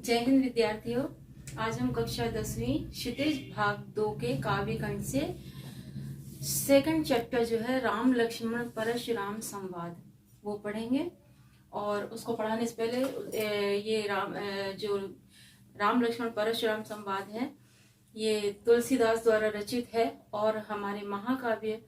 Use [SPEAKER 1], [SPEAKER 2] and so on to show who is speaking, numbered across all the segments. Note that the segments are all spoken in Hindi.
[SPEAKER 1] जय हिंद विद्यार्थियों। आज हम कक्षा 10वीं क्षितिज भाग 2 के काव्य खंड से सेकंड चैप्टर जो है राम लक्ष्मण परशुराम संवाद वो पढ़ेंगे। और उसको पढ़ाने से पहले ये जो राम लक्ष्मण परशुराम संवाद है ये तुलसीदास द्वारा रचित है और हमारे महाकाव्य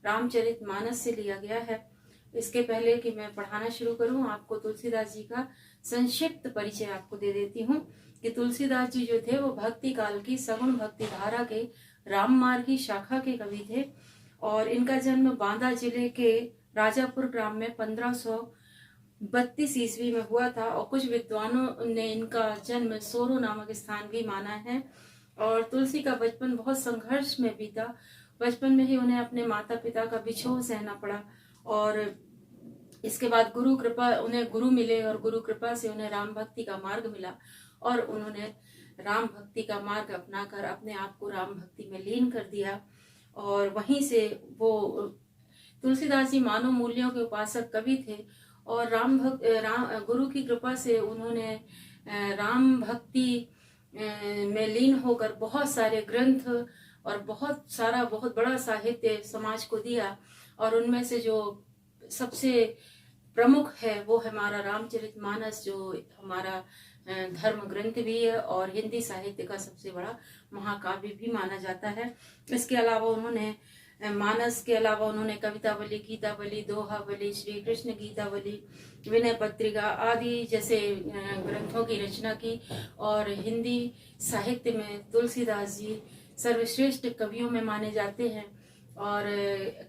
[SPEAKER 1] रामचरितमानस से लिया गया है। इसके पहले कि मैं पढ़ाना शुरू करूं, आपको तुलसीदास जी का संक्षिप्त परिचय आपको दे देती हूं कि तुलसीदास जी जो थे वो भक्ति काल की सगुण भक्ति धारा के राम मार्गी शाखा के कवि थे और इनका जन्म बांदा जिले के राजापुर ग्राम में 1532 ईस्वी में हुआ था और कुछ विद्वानों ने इनका जन्म सोरो नामक स्थान भी माना है। और तुलसी का बचपन बहुत संघर्ष में बीता। बचपन में ही उन्हें अपने माता पिता का बिछोह सहना पड़ा और इसके बाद उन्हें गुरु मिले और गुरु कृपा से उन्हें राम भक्ति का मार्ग मिला और उन्होंने राम भक्ति का मार्ग अपनाकर अपने आप को राम भक्ति में लीन कर दिया। और वहीं से वो तुलसीदास जी मानव मूल्यों के उपासक कवि थे और गुरु की कृपा से उन्होंने राम भक्ति में लीन होकर बहुत सारे ग्रंथ और बहुत बड़ा साहित्य समाज को दिया। और उनमें से जो सबसे प्रमुख है वो हमारा रामचरितमानस, जो हमारा धर्म ग्रंथ भी है और हिंदी साहित्य का सबसे बड़ा महाकाव्य भी माना जाता है। इसके अलावा उन्होंने मानस के अलावा उन्होंने कवितावली, गीतावली, दोहावली, श्री कृष्ण गीतावली, विनय पत्रिका आदि जैसे ग्रंथों की रचना की। और हिंदी साहित्य में तुलसीदास जी सर्वश्रेष्ठ कवियों में माने जाते हैं और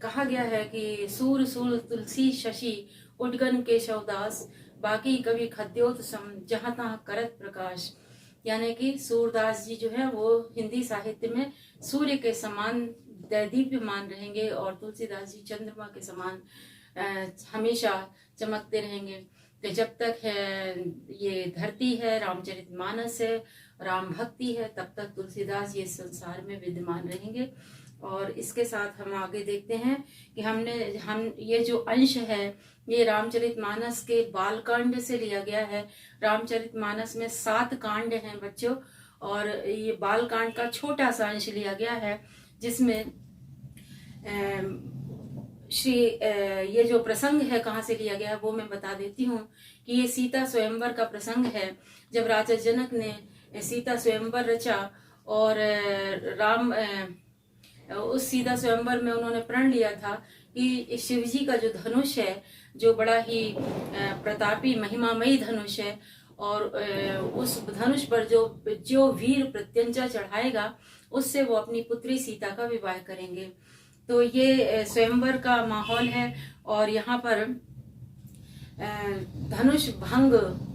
[SPEAKER 1] कहा गया है कि सूर तुलसी शशि उद्गन केशवदास बाकी कवि खद्योत सम जहां तहां करत प्रकाश। यानी कि सूरदास जी जो है वो हिंदी साहित्य में सूर्य के समान दैदीप्यमान रहेंगे और तुलसीदास जी चंद्रमा के समान हमेशा चमकते रहेंगे। तो जब तक है ये धरती है, रामचरितमानस है, राम भक्ति है, तब तक तुलसीदास ये संसार में विद्यमान रहेंगे। और इसके साथ हम आगे देखते हैं कि हम ये जो अंश है ये रामचरितमानस के बालकांड से लिया गया है। रामचरितमानस में 7 कांड हैं बच्चों और ये बालकांड का छोटा सा अंश लिया गया है जिसमें ये जो प्रसंग है कहाँ से लिया गया है वो मैं बता देती हूँ कि ये सीता स्वयंवर का प्रसंग है। जब राजा जनक ने सीता स्वयंवर रचा और उस सीता स्वयंवर में उन्होंने प्रण लिया था कि शिव जी का जो धनुष है, जो बड़ा ही प्रतापी महिमामयी धनुष है, और उस धनुष पर जो वीर प्रत्यंचा चढ़ाएगा उससे वो अपनी पुत्री सीता का विवाह करेंगे। तो ये स्वयंवर का माहौल है और यहाँ पर धनुष भंग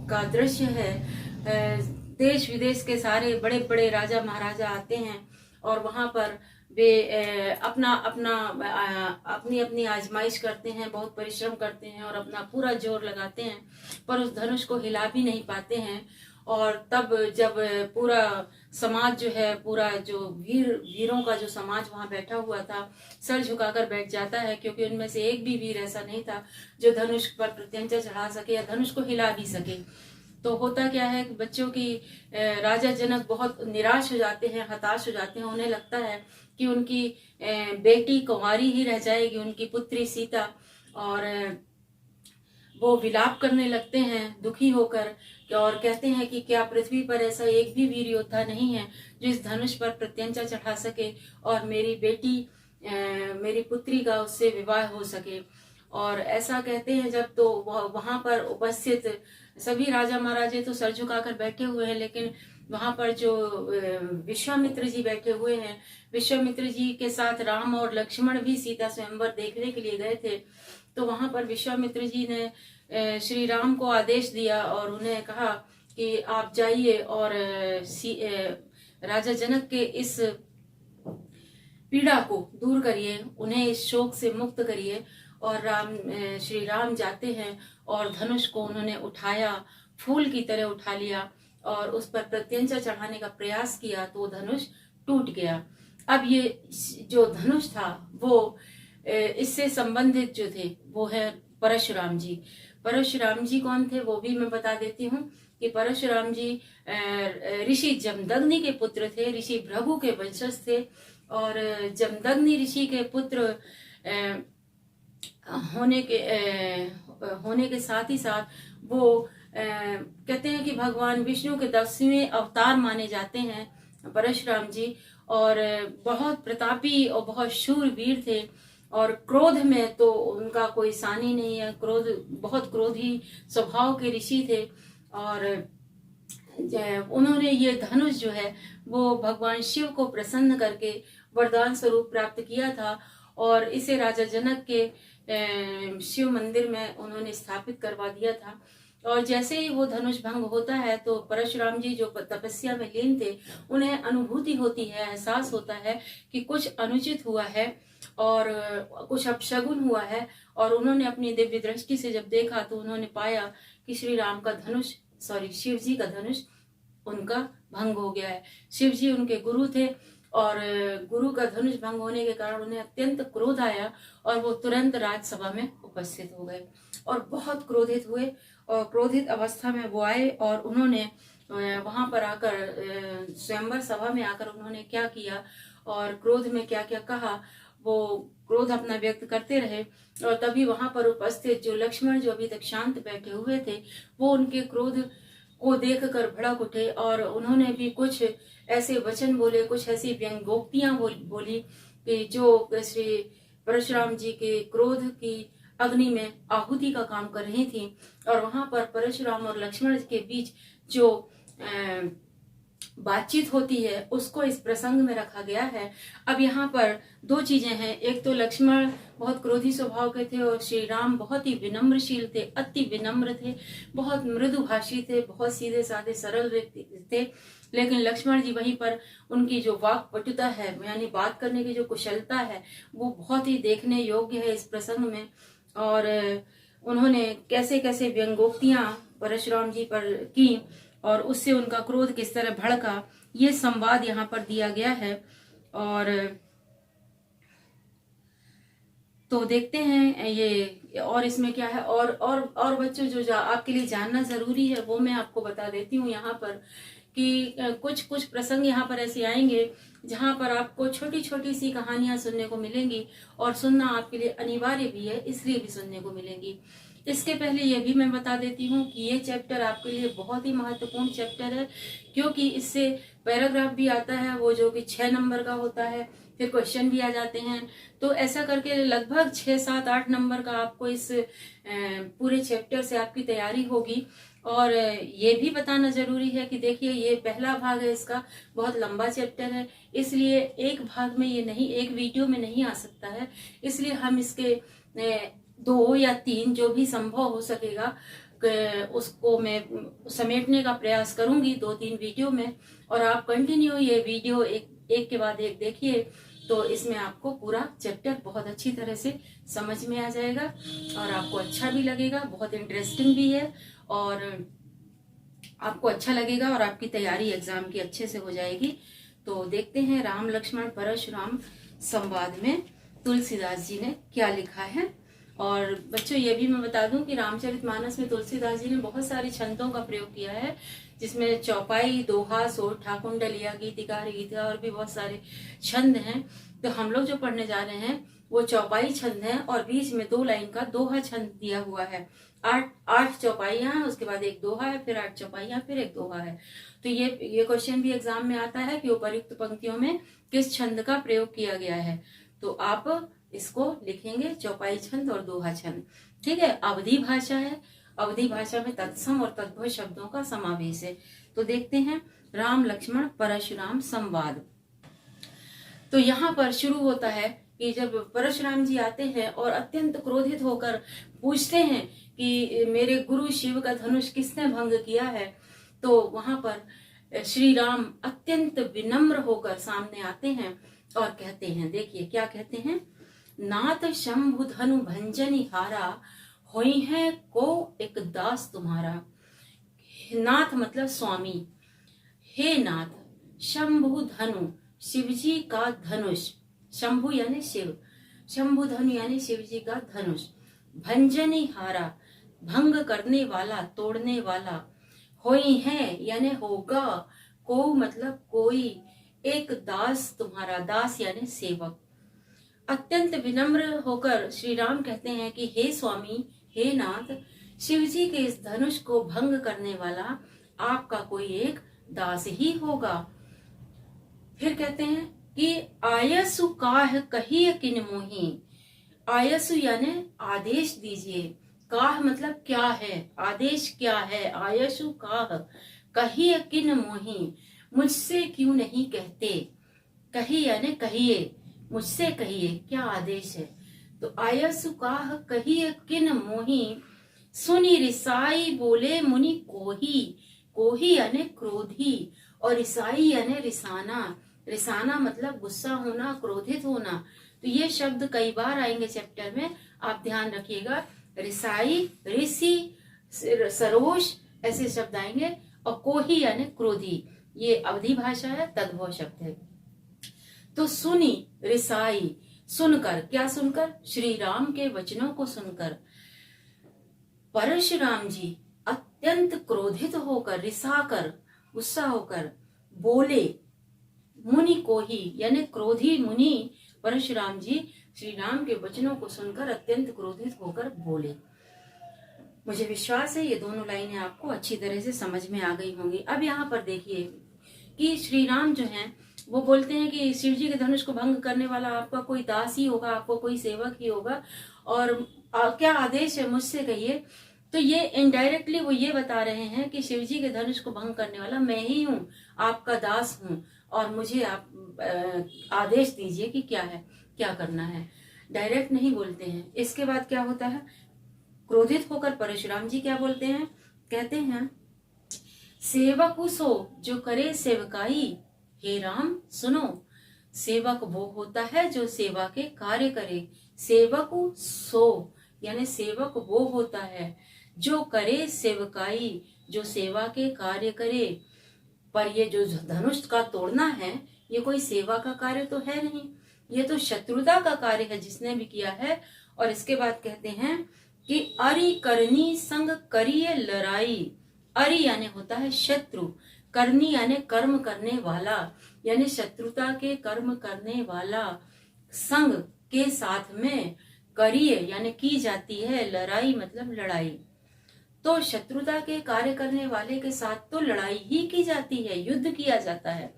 [SPEAKER 1] का दृश्य है। देश विदेश के सारे बड़े बड़े राजा महाराजा आते हैं और वहां पर वे अपनी अपनी आजमाइश करते हैं, बहुत परिश्रम करते हैं और अपना पूरा जोर लगाते हैं पर उस धनुष को हिला भी नहीं पाते हैं। और तब जब पूरा समाज जो है, पूरा जो वीरों का जो समाज वहां बैठा हुआ था सर झुकाकर बैठ जाता है, क्योंकि उनमें से एक भी वीर ऐसा नहीं था जो धनुष पर प्रत्यंचा चढ़ा सके या धनुष को हिला भी सके। तो होता क्या है कि बच्चों की राजा जनक बहुत निराश हो जाते हैं, हताश हो जाते हैं। उन्हें लगता है कि उनकी बेटी कुंवारी ही रह जाएगी, उनकी पुत्री सीता, और वो विलाप करने लगते हैं दुखी होकर और कहते हैं कि क्या पृथ्वी पर ऐसा एक भी वीर योद्धा नहीं है जो इस धनुष पर प्रत्यंचा चढ़ा सके और मेरी बेटी मेरी पुत्री का उससे विवाह हो सके। और ऐसा कहते हैं जब तो वहां पर उपस्थित सभी राजा महाराजे तो सर झुकाकर बैठे हुए हैं, लेकिन वहां पर जो विश्वामित्र जी बैठे हुए हैं, विश्वामित्र जी के साथ राम और लक्ष्मण भी सीता स्वयंवर देखने के लिए गए थे। तो वहां पर विश्वामित्र जी ने श्री राम को आदेश दिया और उन्हें कहा कि आप जाइए और राजा जनक के इस पीड़ा को दूर करिए, उन्हें इस शोक से मुक्त करिए। और श्री राम जाते हैं और धनुष को उन्होंने उठाया, फूल की तरह उठा लिया और उस पर प्रत्यंचा चढ़ाने का प्रयास किया तो धनुष टूट गया। अब ये जो धनुष था वो इससे संबंधित जो थे वो है परशुराम जी। परशुराम जी कौन थे वो भी मैं बता देती हूँ कि परशुराम जी ऋषि जमदग्नि के पुत्र थे, ऋषि भृगु के वंशज थे। और जमदग्नि ऋषि के पुत्र होने के साथ ही साथ वो कहते हैं कि भगवान विष्णु के 10वें अवतार माने जाते हैं परशुराम जी। और बहुत प्रतापी और बहुत शूरवीर थे। और क्रोध में तो उनका कोई सानी नहीं है, बहुत क्रोधी स्वभाव के ऋषि थे। और उन्होंने ये धनुष जो है वो भगवान शिव को प्रसन्न करके वरदान स्वरूप प्राप्त किया था। और इसे राजा जनक के शिव मंदिर में उन्होंने स्थापित करवा दिया था। और जैसे ही वो धनुष भंग होता है तो परशुराम जी जो तपस्या में लीन थे, उन्हें अनुभूति होती है, एहसास होता है कि कुछ अनुचित हुआ है और कुछ अपशगुन हुआ है। और उन्होंने अपनी दिव्य दृष्टि से जब देखा तो उन्होंने पाया कि शिव जी का धनुष उनका भंग हो गया है। शिव जी उनके गुरु थे और गुरु का धनुष भंग होने के कारण उन्हें अत्यंत क्रोध आया और वो तुरंत राजसभा में उपस्थित हो गए और बहुत क्रोधित हुए। और क्रोधित अवस्था में वो आए और उन्होंने वहां पर आकर स्वयंवर सभा में आकर उन्होंने क्या किया और क्रोध में क्या क्या कहा, वो क्रोध अपना व्यक्त करते रहे। और तभी वहां पर उपस्थित जो लक्ष्मण जो अभी तक शांत बैठे हुए थे, वो उनके क्रोध को देखकर भड़क उठे और उन्होंने भी कुछ ऐसे वचन बोले, कुछ ऐसी व्यंग्योक्तियां बोली कि जो श्री परशुराम जी के क्रोध की अग्नि में आहुति का काम कर रही थी। और वहां पर परशुराम और लक्ष्मण के बीच जो बातचीत होती है उसको इस प्रसंग में रखा गया है। अब यहाँ पर दो चीजें हैं, एक तो लक्ष्मण बहुत क्रोधी स्वभाव के थे और श्री राम बहुत ही विनम्रशील थे, अति विनम्र थे, बहुत मृदुभाषी थे, बहुत सीधे साधे सरल व्यक्ति थे। लेकिन लक्ष्मण जी वहीं पर उनकी जो वाक पटुता है यानी बात करने की जो कुशलता है वो बहुत ही देखने योग्य है इस प्रसंग में। और उन्होंने कैसे कैसे व्यंग्योक्तियां परशुराम जी पर की और उससे उनका क्रोध किस तरह भड़का, ये संवाद यहाँ पर दिया गया है। और तो देखते हैं ये और इसमें क्या है। और बच्चों जो आपके लिए जानना जरूरी है वो मैं आपको बता देती हूँ यहाँ पर कि कुछ प्रसंग यहाँ पर ऐसे आएंगे जहाँ पर आपको छोटी छोटी सी कहानियां सुनने को मिलेंगी और सुनना आपके लिए अनिवार्य भी है, इसलिए भी सुनने को मिलेंगी। इसके पहले ये भी मैं बता देती हूँ कि ये चैप्टर आपके लिए बहुत ही महत्वपूर्ण चैप्टर है, क्योंकि इससे पैराग्राफ भी आता है वो जो कि 6 नंबर का होता है, फिर क्वेश्चन भी आ जाते हैं। तो ऐसा करके लगभग 6, 7, 8 नंबर का आपको इस पूरे चैप्टर से आपकी तैयारी होगी। और ये भी बताना जरूरी है कि देखिए ये पहला भाग है, इसका बहुत लंबा चैप्टर है, इसलिए एक भाग में ये नहीं, एक वीडियो में नहीं आ सकता है। इसलिए हम इसके 2 या 3 जो भी संभव हो सकेगा उसको मैं समेटने का प्रयास करूंगी 2-3 वीडियो में। और आप कंटिन्यू ये वीडियो एक के बाद एक देखिए तो इसमें आपको पूरा चैप्टर बहुत अच्छी तरह से समझ में आ जाएगा और आपको अच्छा भी लगेगा, बहुत इंटरेस्टिंग भी है और आपको अच्छा लगेगा और आपकी तैयारी एग्जाम की अच्छे से हो जाएगी। तो देखते हैं राम लक्ष्मण परशुराम संवाद में तुलसीदास जी ने क्या लिखा है। और बच्चों ये भी मैं बता दूं कि रामचरितमानस में तुलसीदास जी ने बहुत सारी छंदों का प्रयोग किया है, जिसमें चौपाई, दोहा, सोठ, ठाकुंडलिया, गीतिका, गीतिका और भी बहुत सारे छंद हैं। तो हम लोग जो पढ़ने जा रहे हैं वो चौपाई छंद है और बीच में 2 लाइन का दोहा छंद दिया हुआ है। 8 चौपाइयां हैं, उसके बाद एक दोहा है, फिर 8 चौपाइयां, फिर एक दोहा है। तो ये क्वेश्चन भी एग्जाम में आता है कि उपर्युक्त पंक्तियों में किस छंद का प्रयोग किया गया है। तो आप इसको लिखेंगे चौपाई छंद और दोहा छंद। ठीक है, अवधि भाषा है, अवधि भाषा में तत्सम और तद्भव शब्दों का समावेश है। तो देखते हैं राम लक्ष्मण परशुराम संवाद। तो यहाँ पर शुरू होता है कि जब परशुराम जी आते हैं और अत्यंत क्रोधित होकर पूछते हैं कि मेरे गुरु शिव का धनुष किसने भंग किया है, तो वहां पर श्री राम अत्यंत विनम्र होकर सामने आते हैं और कहते हैं, देखिए क्या कहते हैं, नाथ शंभु धनु भंजनी हारा, होई है को एक दास तुम्हारा। नाथ मतलब स्वामी, हे नाथ, शंभु धनु शिवजी का धनुष, शंभु यानी शिव, शंभु धनु यानी शिवजी का धनुष, भंजनी हारा भंग करने वाला, तोड़ने वाला, होई है यानी होगा, को मतलब कोई, एक दास तुम्हारा, दास यानी सेवक। अत्यंत विनम्र होकर श्री राम कहते हैं कि हे स्वामी, हे नाथ, शिव जी के इस धनुष को भंग करने वाला आपका कोई एक दास ही होगा। फिर कहते हैं कि आयसु काह कहिए किन मोही। आयसु यानी आदेश दीजिए, काह मतलब क्या है, आदेश क्या है। आयसु काह कहिए किन मोही, मुझसे क्यों नहीं कहते। कही यानी कहिए, मुझसे कहिए क्या आदेश है। तो आयसु काह कहिए किन मोही, सुनी रिसाई बोले मुनि कोही। कोही यानी क्रोधी और रिसाई यानी रिसाना। रिसाना मतलब गुस्सा होना, क्रोधित होना। तो ये शब्द कई बार आएंगे चैप्टर में, आप ध्यान रखिएगा। रिसाई, ऋषि, सरोष ऐसे शब्द आएंगे। और कोही यानी क्रोधी, ये अवधि भाषा है, तद्भव शब्द है। तो सुनी रिसाई, सुनकर, क्या सुनकर, श्री राम के वचनों को सुनकर परशुराम जी अत्यंत क्रोधित होकर, रिसाकर, गुस्सा होकर बोले मुनि को ही, यानी क्रोधी मुनि परशुराम जी श्री राम के वचनों को सुनकर अत्यंत क्रोधित होकर बोले। मुझे विश्वास है ये दोनों लाइनें आपको अच्छी तरह से समझ में आ गई होंगी। अब यहाँ पर देखिए कि श्री राम जो हैं वो बोलते हैं कि शिव जी के धनुष को भंग करने वाला आपका कोई दास ही होगा, आपको कोई सेवक ही होगा, और क्या आदेश है मुझसे कहिए। तो ये इनडायरेक्टली वो ये बता रहे हैं कि शिव जी के धनुष को भंग करने वाला मैं ही हूँ, आपका दास हूँ, और मुझे आप आदेश दीजिए कि क्या है, क्या करना है। डायरेक्ट नहीं बोलते हैं। इसके बाद क्या होता है, क्रोधित होकर परशुराम जी क्या बोलते हैं, कहते हैं सेवक सो जो करे सेवकाई। हे राम सुनो, सेवक वो होता है जो सेवा के कार्य करे। सेवक सो यानी सेवक वो होता है जो करे सेवकाई, जो सेवा के कार्य करे। पर ये जो धनुष का तोड़ना है ये कोई सेवा का कार्य तो है नहीं, ये तो शत्रुता का कार्य है जिसने भी किया है। और इसके बाद कहते हैं कि अरि करनी संग करिए लड़ाई। अरि यानी होता है शत्रु, करनी यानी कर्म करने वाला, यानी शत्रुता के कर्म करने वाला, संग के साथ में, करिए यानी की जाती है, लड़ाई मतलब लड़ाई। तो शत्रुता के कार्य करने वाले के साथ तो लड़ाई ही की जाती है, युद्ध किया जाता है।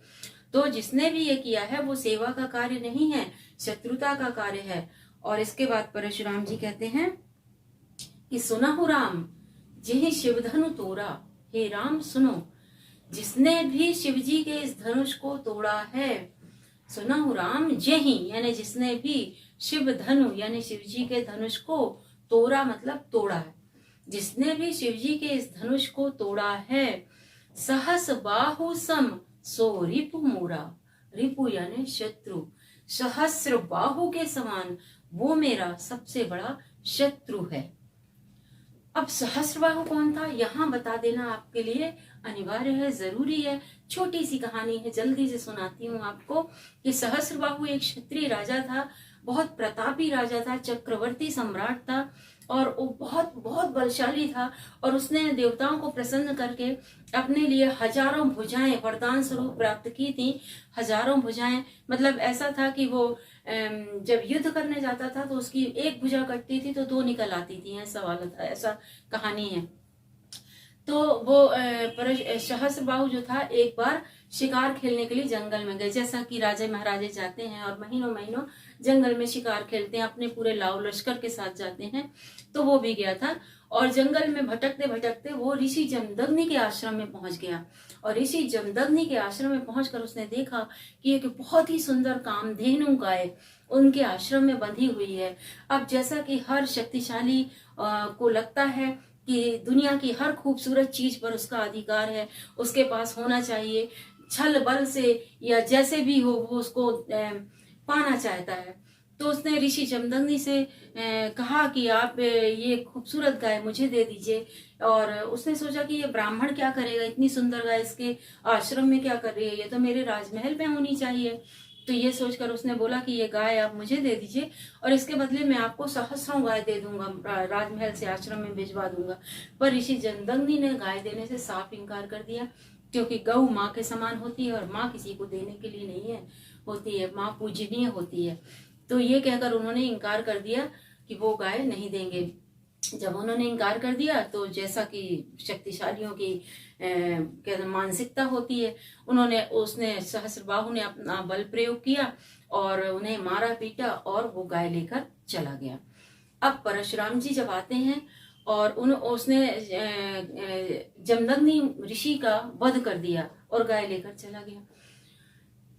[SPEAKER 1] तो जिसने भी ये किया है वो सेवा का कार्य नहीं है, शत्रुता का कार्य है। और इसके बाद परशुराम जी कहते हैं कि सुनहु राम जिहि शिव धनु तोड़ा। हे राम सुनो, जिसने भी शिव जी के इस धनुष को तोड़ा है। सुनहु राम जेहि यानी जिसने भी शिव धनु यानी शिव जी के धनुष को तोड़ा मतलब तोड़ा है, जिसने भी शिव जी के इस धनुष को तोड़ा है। सहस बाहु सम सो रिपु मूरा। रिपु यानी शत्रु, सहस्र बाहु के समान वो मेरा सबसे बड़ा शत्रु है। अब सहस्रबाहु कौन था यहाँ बता देना आपके लिए अनिवार्य है, जरूरी है। छोटी सी कहानी है, जल्दी से सुनाती हूँ आपको कि सहस्रबाहु एक क्षत्रिय राजा था, बहुत प्रतापी राजा था, चक्रवर्ती सम्राट था, और वो बहुत बहुत बलशाली था। और उसने देवताओं को प्रसन्न करके अपने लिए हजारों भुजाएं वरदान स्वरूप प्राप्त की थी। हजारों भुजाएं मतलब ऐसा था कि वो जब युद्ध करने जाता था तो उसकी एक भुजा कटती थी तो दो निकल आती थी, ऐसा वाला था, ऐसा कहानी है। तो वो सहस्रबाहु जो था एक बार शिकार खेलने के लिए जंगल में गए, जैसा कि राजे महाराजे जाते हैं और महीनों महीनों जंगल में शिकार खेलते हैं, अपने पूरे लाव लश्कर के साथ जाते हैं। तो वो भी गया था और जंगल में भटकते भटकते वो ऋषि जमदग्नि के आश्रम में पहुंच गया। और ऋषि जमदग्नि के आश्रम में पहुंचकर उसने देखा कि एक बहुत ही सुंदर कामधेनु गाय उनके आश्रम में बंधी हुई है। अब जैसा कि हर शक्तिशाली को लगता है कि दुनिया की हर खूबसूरत चीज पर उसका अधिकार है, उसके पास होना चाहिए, छल बल से या जैसे भी हो वो उसको पाना चाहता है। तो उसने ऋषि जमदग्नि से कहा कि आप ये खूबसूरत गाय मुझे दे दीजिए। और उसने सोचा कि ये ब्राह्मण क्या करेगा, इतनी सुंदर गाय इसके आश्रम में क्या कर रही है, ये तो मेरे राजमहल में होनी चाहिए। तो ये सोचकर उसने बोला कि ये गाय आप मुझे दे दीजिए और इसके बदले मैं आपको सहस्रों गाय दे दूंगा, राजमहल से आश्रम में भिजवा दूंगा। पर ऋषि जमदग्नि ने गाय देने से साफ इनकार कर दिया, क्योंकि गौ माँ के समान होती है और माँ किसी को देने के लिए नहीं है होती है, माँ पूजनीय होती है। तो ये कहकर उन्होंने इनकार कर दिया कि वो गाय नहीं देंगे। जब उन्होंने इनकार कर दिया तो जैसा कि शक्तिशालियों की मानसिकता होती है, उसने सहस्रबाहु ने अपना बल प्रयोग किया और उन्हें मारा पीटा और वो गाय लेकर चला गया। अब परशुराम जी जब आते हैं और उसने जमदग्नि ऋषि का वध कर दिया और गाय लेकर चला गया।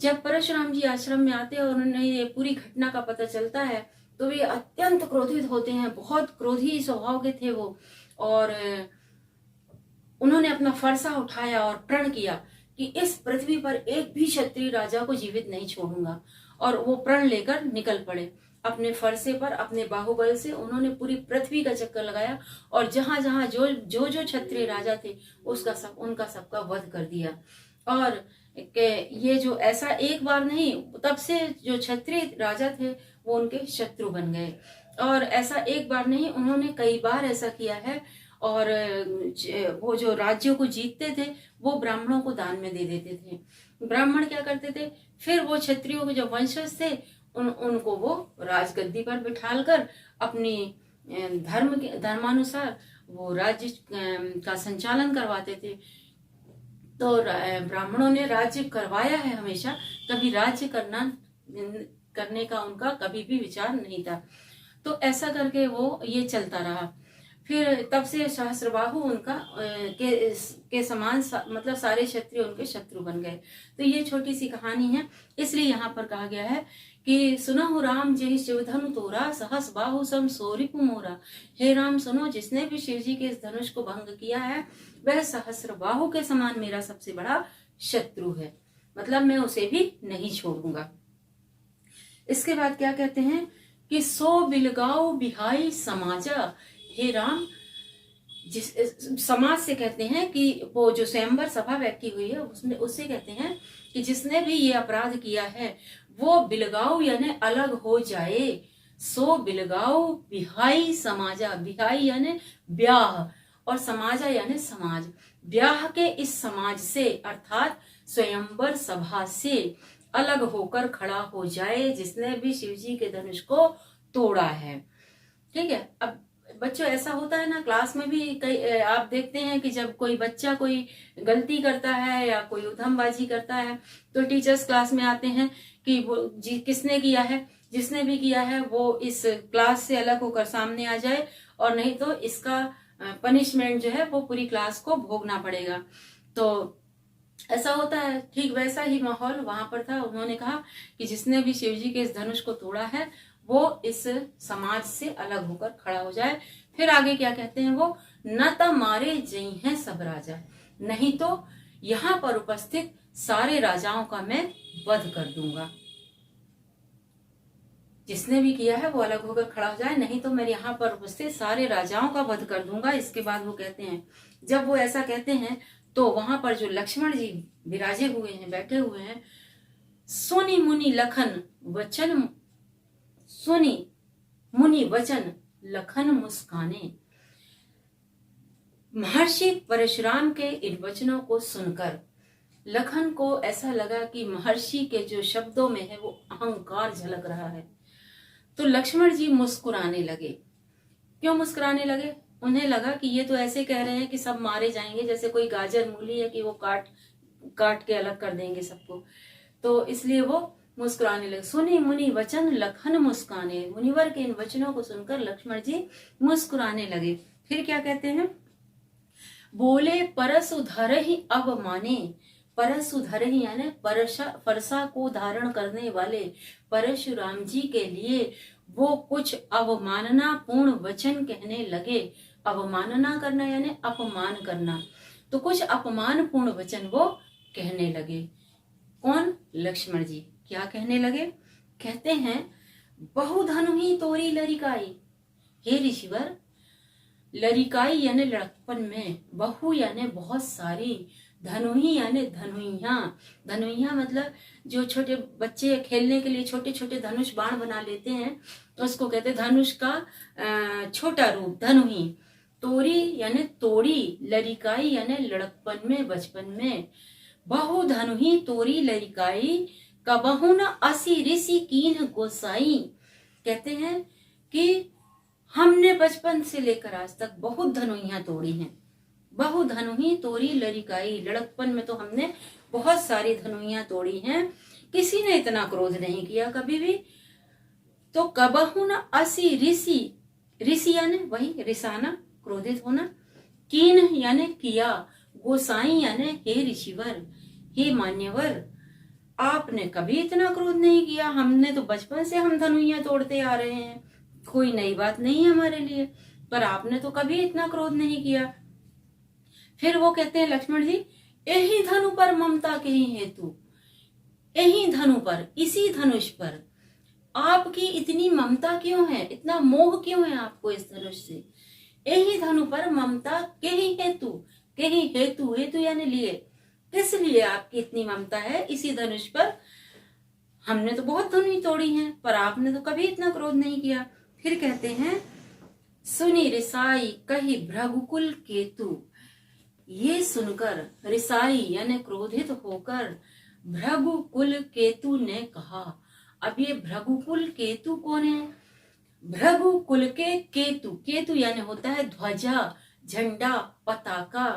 [SPEAKER 1] जब परशुराम जी आश्रम में आते हैं और उन्हें ये पूरी घटना का पता चलता है तो वे अत्यंत क्रोधित होते हैं, बहुत क्रोधी स्वभाव के थे वो, और उन्होंने अपना फरसा उठाया और प्रण किया कि इस पृथ्वी पर एक भी क्षत्रिय राजा को जीवित नहीं छोड़ूंगा। और वो प्रण लेकर निकल पड़े। अपने फरसे पर, अपने बाहुबल से उन्होंने पूरी पृथ्वी का चक्कर लगाया और जहां जहां जो क्षत्रिय राजा थे उनका सबका वध कर दिया। और ये जो ऐसा एक बार नहीं, तब से जो क्षत्रिय राजा थे वो उनके शत्रु बन गए। और ऐसा एक बार नहीं, उन्होंने कई बार ऐसा किया है। और वो जो राज्यों को जीतते थे वो ब्राह्मणों को दान में दे देते थे। ब्राह्मण क्या करते थे, फिर वो क्षत्रियों के जो वंशज थे उनको वो राजगद्दी पर बिठाल कर अपनी धर्मानुसार वो राज्य का संचालन करवाते थे। तो ब्राह्मणों ने राज्य करवाया है हमेशा, कभी राज्य करने का उनका कभी भी विचार नहीं था। तो ऐसा करके वो ये चलता रहा। फिर तब से सहस्रबाहु उनका के समान मतलब सारे क्षत्रिय उनके शत्रु बन गए। तो ये छोटी सी कहानी है, इसलिए यहाँ पर कहा गया है कि सुनहु राम जय शिवधनु तोरा, सहस बाहु सम सोरिपु मोरा। हे राम सुनो, जिसने भी शिव जी के इस धनुष को भंग किया है वह सहस्र बाहु के समान मेरा सबसे बड़ा शत्रु है, मतलब मैं उसे भी नहीं छोड़ूंगा। इसके बाद क्या कहते हैं कि सो बिलगाओ बिहाई समाजा। हे राम, जिस समाज से कहते हैं कि वो जो स्वयंवर सभा बैठी हुई है उससे कहते हैं कि जिसने भी ये अपराध किया है वो बिलगाओ यानी अलग हो जाए। सो बिलगाओ बिहाई समाजा, बिहाई यानी ब्याह और समाजा यानी समाज। ब्याह के इस समाज से अर्थात स्वयंवर सभा से अलग होकर खड़ा हो जाए जिसने भी शिवजी के धनुष को तोड़ा है। ठीक है। अब बच्चों ऐसा होता है ना, क्लास में भी कई आप देखते हैं कि जब कोई बच्चा कोई गलती करता है या कोई उधमबाजी करता है तो टीचर्स क्लास में आते हैं कि वो किसने किया है, जिसने भी किया है वो इस क्लास से अलग होकर सामने आ जाए और नहीं तो इसका पनिशमेंट जो है वो पूरी क्लास को भोगना पड़ेगा। तो ऐसा होता है, ठीक वैसा ही माहौल वहां पर था। उन्होंने कहा कि जिसने भी शिवजी के इस धनुष को तोड़ा है वो इस समाज से अलग होकर खड़ा हो जाए। फिर आगे क्या कहते हैं वो, न त मारे जई हैं सब राजा, नहीं तो यहाँ पर उपस्थित सारे राजाओं का मैं वध कर दूंगा। जिसने भी किया है वो अलग होकर खड़ा हो जाए, नहीं तो मैं यहाँ पर उपस्थित सारे राजाओं का वध कर दूंगा। इसके बाद वो कहते हैं, जब वो ऐसा कहते हैं तो वहां पर जो लक्ष्मण जी विराजे हुए हैं, बैठे हुए हैं, सुनी मुनि लखन वचन, सुनी मुनि वचन लखन मुस्काने। महर्षि परशुराम के इन वचनों को सुनकर लखन को ऐसा लगा कि महर्षि के जो शब्दों में है वो अहंकार झलक रहा है। तो लक्ष्मण जी मुस्कुराने लगे। क्यों मुस्कुराने लगे? उन्हें लगा कि ये तो ऐसे कह रहे हैं कि सब मारे जाएंगे, जैसे कोई गाजर मूली है कि वो काट के अलग कर देंगे सबको। तो इसलिए वो मुस्कुराने लगे। सुनी मुनि वचन लखन मुस्काने, मुनिवर के इन वचनों को सुनकर लक्ष्मण जी मुस्कुराने लगे। फिर क्या कहते हैं, बोले परस उधर ही अब माने। परस उधर ही यानी परसा को धारण करने वाले परशुराम जी के लिए वो कुछ अवमानना पूर्ण वचन कहने लगे। अवमानना करना यानी अपमान करना, तो कुछ अपमान पूर्ण वचन वो कहने लगे। कौन? लक्ष्मण जी। क्या कहने लगे? कहते हैं, बहुधनु ही तोरी लरिकाई। हे ऋषिवर, लरिकाई यानी लड़कपन में, बहु यानी बहुत सारी, धनुही यानी धनुइया। धनुइया मतलब जो छोटे बच्चे खेलने के लिए छोटे छोटे धनुष बाण बना लेते हैं, तो उसको कहते हैं धनुष का छोटा रूप धनुही। तोरी यानी तोड़ी, लड़िकाई यानी लड़कपन में, बचपन में। बहु धनुही तोरी लड़िकाई, कबहु न असी ऋषि कीन गोसाई। कहते हैं कि हमने बचपन से लेकर आज तक बहुत धनुइयां तोड़ी हैं। बहु धनुही तोरी लड़िकाई, लड़कपन में तो हमने बहुत सारी धनुइयां तोड़ी हैं, किसी ने इतना क्रोध नहीं किया कभी भी। तो कबहु न असी ऋषि, ऋषि यानी वही रिसाना, क्रोधित होना। कीन यानी किया, गोसाई यानी हे ऋषिवर, हे मान्यवर, आपने कभी इतना क्रोध नहीं किया। हमने तो बचपन से हम धनुइयां तोड़ते आ रहे हैं, कोई नई बात नहीं है हमारे लिए, पर आपने तो कभी इतना क्रोध नहीं किया। फिर वो कहते हैं लक्ष्मण जी, यही धनु पर ममता के ही हेतु, यही धनु पर, इसी धनुष पर आपकी इतनी ममता क्यों है, इतना मोह क्यों है आपको इस धनुष से? यही धनु पर ममता के ही हेतु, के ही हेतु, हेतु यानी लिए, किस लिए आपकी इतनी ममता है इसी धनुष पर? हमने तो बहुत धनुई तोड़ी हैं, पर आपने तो कभी इतना क्रोध नहीं किया। फिर कहते हैं सुनी रिसाई कही भृगुकुल केतु। ये सुनकर रिसाई यानी क्रोधित होकर भृगुकुल केतु ने कहा। अब ये भृगुकुल केतु कौन है? भृगुकुल के केतु, केतु यानी होता है ध्वजा, झंडा, पताका।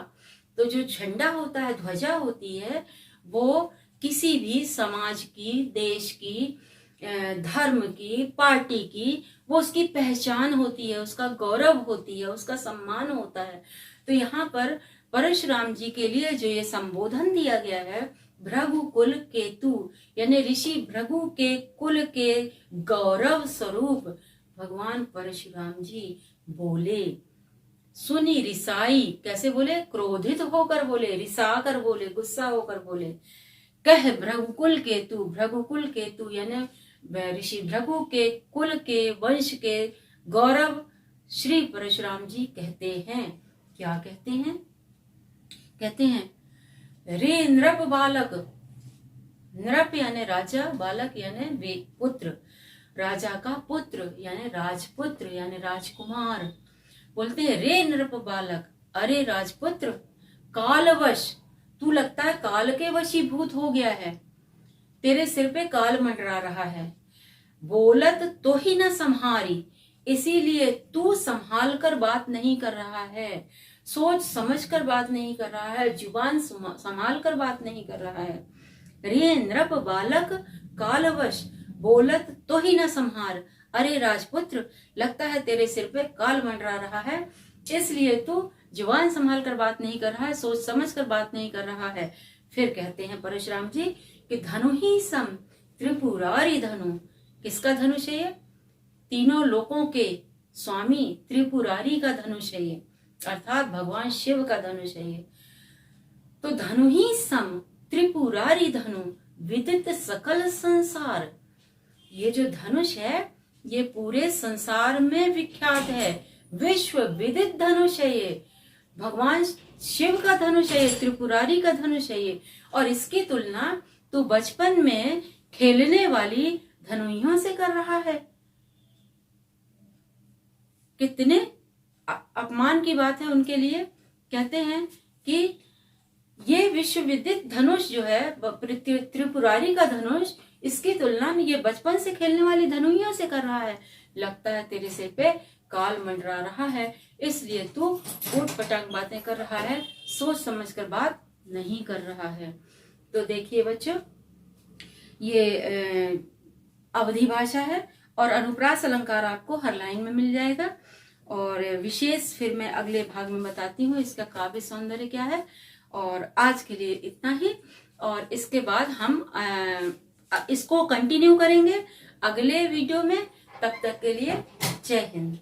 [SPEAKER 1] तो जो झंडा होता है, ध्वजा होती है, वो किसी भी समाज की, देश की, धर्म की, पार्टी की, वो उसकी पहचान होती है, उसका गौरव होती है, उसका सम्मान होता है। तो यहाँ पर परशुराम जी के लिए जो ये संबोधन दिया गया है, भृगुकुल केतु यानी ऋषि भृगु के कुल के गौरव स्वरूप भगवान परशुराम जी बोले। सुनी रिसाई, कैसे बोले? क्रोधित होकर बोले, रिसा कर बोले, गुस्सा होकर बोले। कह भृगुकुल केतु, भृगुकुल केतु यानी ऋषि भृगु के कुल के वंश के गौरव श्री परशुराम जी कहते हैं। क्या कहते हैं? कहते हैं रे नृप बालक, नृप यानी राजा, बालक यानी पुत्र, राजा का पुत्र यानी राजपुत्र यानी राजकुमार। बोलते हैं रे नृप बालक, अरे राजपुत्र, कालवश, तू लगता है काल के वशीभूत हो गया है, तेरे सिर पे काल मंडरा रहा है। बोलत तो ही न संहारी, इसीलिए तू संभाल कर बात नहीं कर रहा है, सोच समझ कर बात नहीं कर रहा है, जुबान संभाल कर बात नहीं कर रहा है। रे नृप बालक कालवश, बोलत तो ही न संहार, अरे राजपुत्र, लगता है तेरे सिर पे काल मंडरा रहा है, इसलिए तू जुबान संभाल कर बात नहीं कर रहा है, सोच समझ कर बात नहीं कर रहा है। फिर कहते हैं परशुराम जी कि धनु ही सम त्रिपुरारी धनु। किसका धनुष है ये? तीनों लोकों के स्वामी त्रिपुरारी का धनुष है ये, अर्थात भगवान शिव का धनुष है ये। तो धनु ही सम त्रिपुरारी धनु, विदित सकल संसार। ये जो धनुष है ये पूरे संसार में विख्यात है, विश्व विदित धनुष है ये, भगवान शिव का धनुष है ये, त्रिपुरारी का धनुष है ये। और इसकी तुलना तो बचपन में खेलने वाली धनुइयों से कर रहा है। कितने अपमान की बात है उनके लिए। कहते हैं कि ये विश्व विदित धनुष जो है त्रिपुरारी का धनुष, इसकी तुलना ये बचपन से खेलने वाली धनुइयों से कर रहा है। लगता है तेरे सिर पे काल मंडरा रहा है, इसलिए तू उठ पटांग बातें कर रहा है, सोच समझ कर बात नहीं कर रहा है। तो देखिए बच्चों, ये अवधि भाषा है और अनुप्रास अलंकार आपको हर लाइन में मिल जाएगा। और विशेष फिर मैं अगले भाग में बताती हूँ इसका काव्य सौंदर्य क्या है। और आज के लिए इतना ही, और इसके बाद हम इसको कंटिन्यू करेंगे अगले वीडियो में। तब तक के लिए जय हिंद।